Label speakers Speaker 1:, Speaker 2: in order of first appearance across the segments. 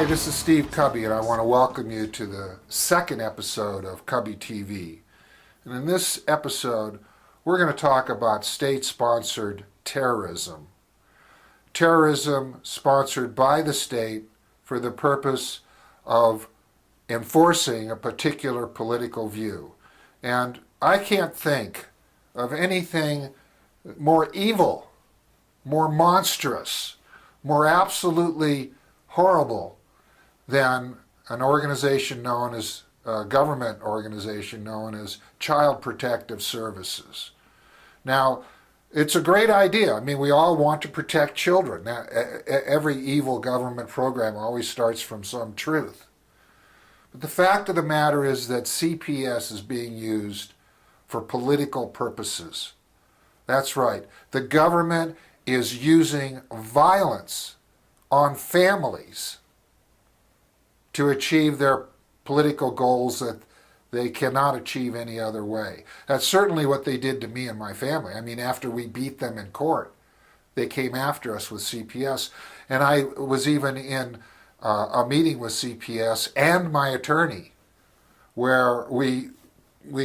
Speaker 1: Hi, this is Steve KUBBY, and I want to welcome you to the second episode of KUBBY TV. And in this episode, we're going to talk about state-sponsored terrorism. Terrorism sponsored by the state for the purpose of enforcing a particular political view. And I can't think of anything more evil, more monstrous, more absolutely horrible than an organization known as, a government organization known as Child Protective Services. Now, it's a great idea. I mean, we all want to protect children. Now, every evil government program always starts from some truth. But the fact of the matter is that CPS is being used for political purposes. That's right. The government is using violence on families to achieve their political goals that they cannot achieve any other way. That's certainly what they did to me and my family. I mean, after we beat them in court, they came after us with CPS. And I was even in a meeting with CPS and my attorney where we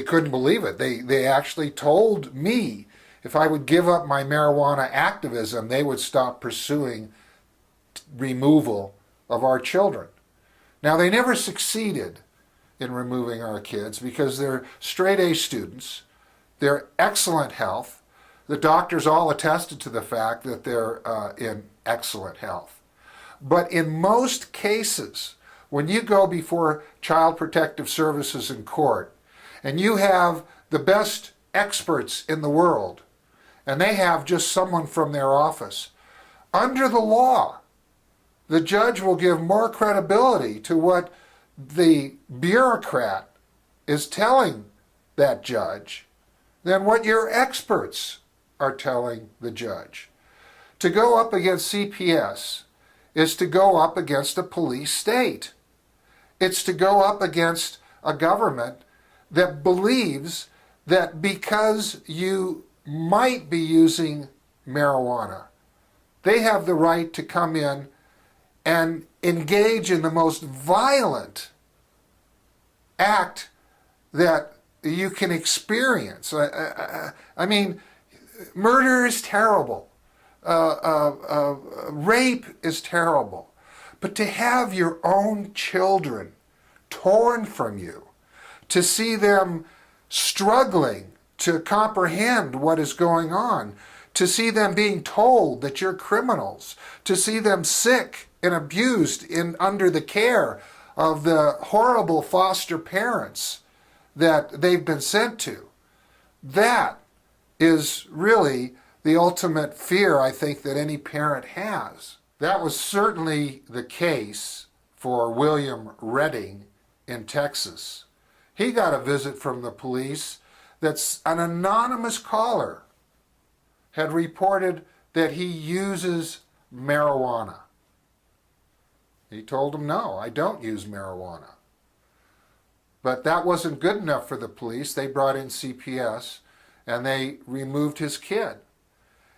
Speaker 1: couldn't believe it. They actually told me if I would give up my marijuana activism, they would stop pursuing removal of our children. Now, they never succeeded in removing our kids because they're straight A students, they're excellent health. The doctors all attested to the fact that they're in excellent health. But in most cases, when you go before Child Protective Services in court, and you have the best experts in the world, and they have just someone from their office, under the law, the judge will give more credibility to what the bureaucrat is telling that judge than what your experts are telling the judge. To go up against CPS is to go up against a police state. It's to go up against a government that believes that because you might be using marijuana, they have the right to come in and engage in the most violent act that you can experience. I mean, murder is terrible. Rape is terrible. But to have your own children torn from you, to see them struggling to comprehend what is going on, to see them being told that you're criminals, to see them sick and abused under the care of the horrible foster parents that they've been sent to. That is really the ultimate fear, I think, that any parent has. That was certainly the case for William Redding in Texas. He got a visit from the police that's an anonymous caller had reported that he uses marijuana. He told him, no, I don't use marijuana. But that wasn't good enough for the police. They brought in CPS and they removed his kid.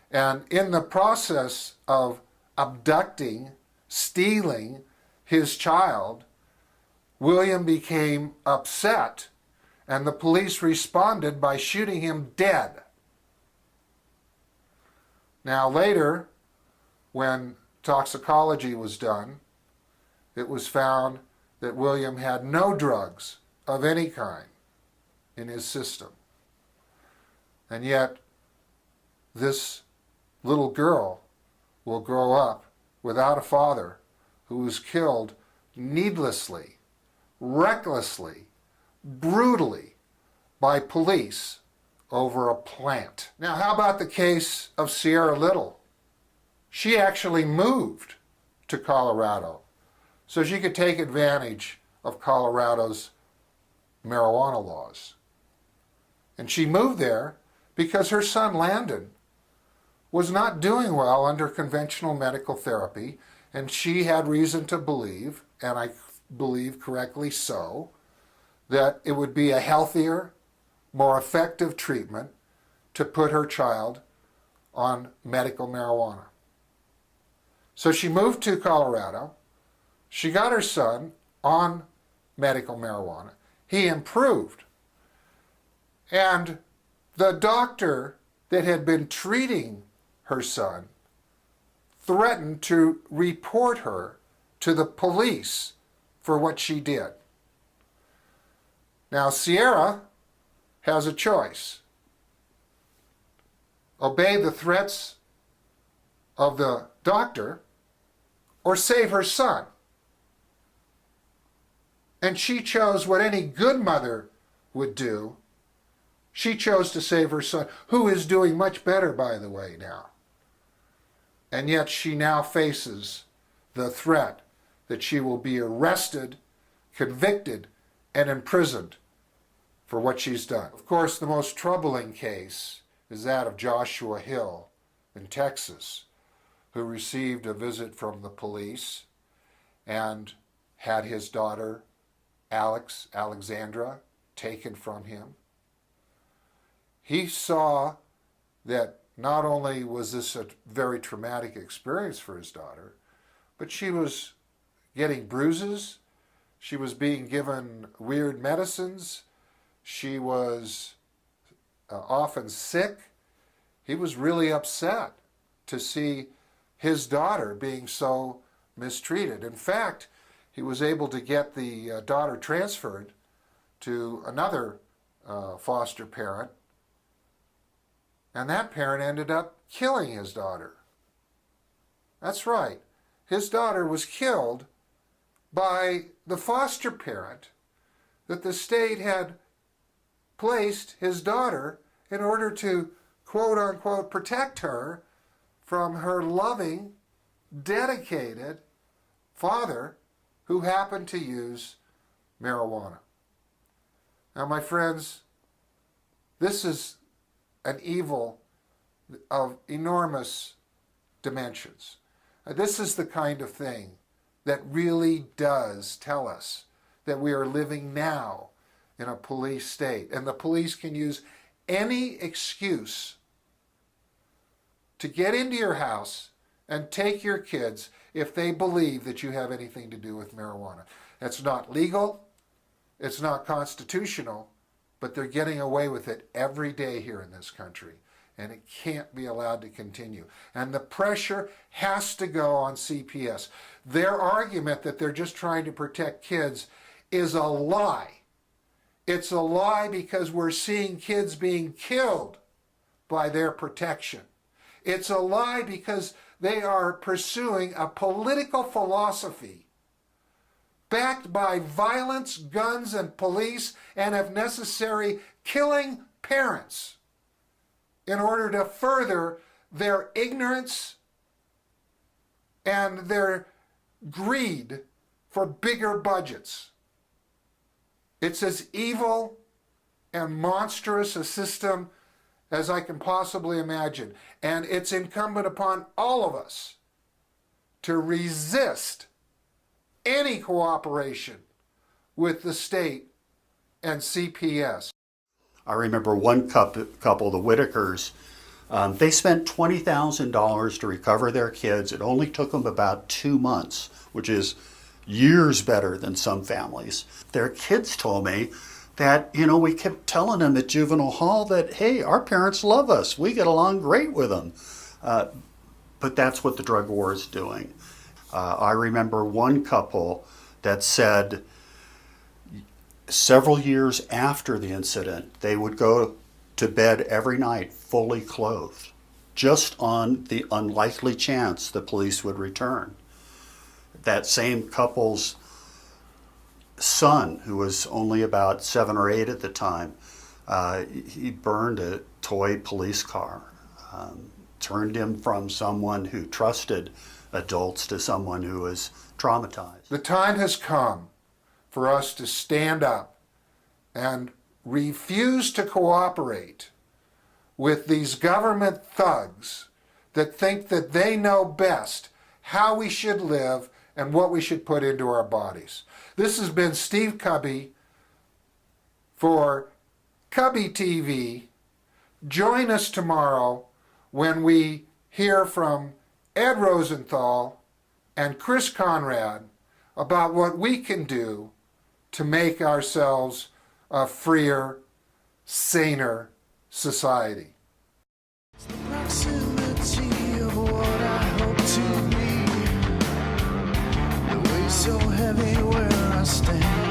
Speaker 1: And in the process of abducting, stealing his child, William became upset and the police responded by shooting him dead. Now later, when toxicology was done, it was found that William had no drugs of any kind in his system. And yet, this little girl will grow up without a father who was killed needlessly, recklessly, brutally by police over a plant. Now, how about the case of Sierra Little? She actually moved to Colorado so she could take advantage of Colorado's marijuana laws. And she moved there because her son Landon was not doing well under conventional medical therapy, and she had reason to believe, and I believe correctly so, that it would be a healthier, more effective treatment to put her child on medical marijuana. So she moved to Colorado, She got her son on medical marijuana. He improved. And the doctor that had been treating her son threatened to report her to the police for what she did. Now, Sierra has a choice. Obey the threats of the doctor or save her son. And she chose what any good mother would do. She chose to save her son, who is doing much better, by the way, now. And yet she now faces the threat that she will be arrested, convicted, and imprisoned for what she's done. Of course, the most troubling case is that of Joshua Hill in Texas, who received a visit from the police and had his daughter, Alexandra, taken from him. He saw that not only was this a very traumatic experience for his daughter, but she was getting bruises, she was being given weird medicines, she was often sick. He was really upset to see his daughter being so mistreated. In fact, he was able to get the daughter transferred to another foster parent, and that parent ended up killing his daughter. That's right. His daughter was killed by the foster parent that the state had placed his daughter in order to, quote unquote, protect her from her loving, dedicated father who happened to use marijuana. Now, my friends, this is an evil of enormous dimensions. This is the kind of thing that really does tell us that we are living now in a police state, and the police can use any excuse to get into your house and take your kids if they believe that you have anything to do with marijuana. That's not legal, it's not constitutional, but they're getting away with it every day here in this country, and it can't be allowed to continue. And the pressure has to go on CPS. Their argument that they're just trying to protect kids is a lie. It's a lie because we're seeing kids being killed by their protection. It's a lie because they are pursuing a political philosophy backed by violence, guns, and police, and if necessary, killing parents in order to further their ignorance and their greed for bigger budgets. It's as evil and monstrous a system as I can possibly imagine. And it's incumbent upon all of us to resist any cooperation with the state and CPS.
Speaker 2: I remember one couple, the Whitakers, they spent $20,000 to recover their kids. It only took them about 2 months, which is years better than some families. Their kids told me that, we kept telling them at juvenile hall that, hey, our parents love us. We get along great with them. But that's what the drug war is doing. I remember one couple that said several years after the incident, they would go to bed every night fully clothed, just on the unlikely chance the police would return. That same couple's son, who was only about 7 or 8 at the time, he burned a toy police car, turned him from someone who trusted adults to someone who was traumatized.
Speaker 1: The time has come for us to stand up and refuse to cooperate with these government thugs that think that they know best how we should live and what we should put into our bodies. This has been Steve Kubby for KUBBY TV. Join us tomorrow when we hear from Ed Rosenthal and Chris Conrad about what we can do to make ourselves a freer, saner society.
Speaker 3: The proximity of what I hope to be, the weight so heavy where I stand.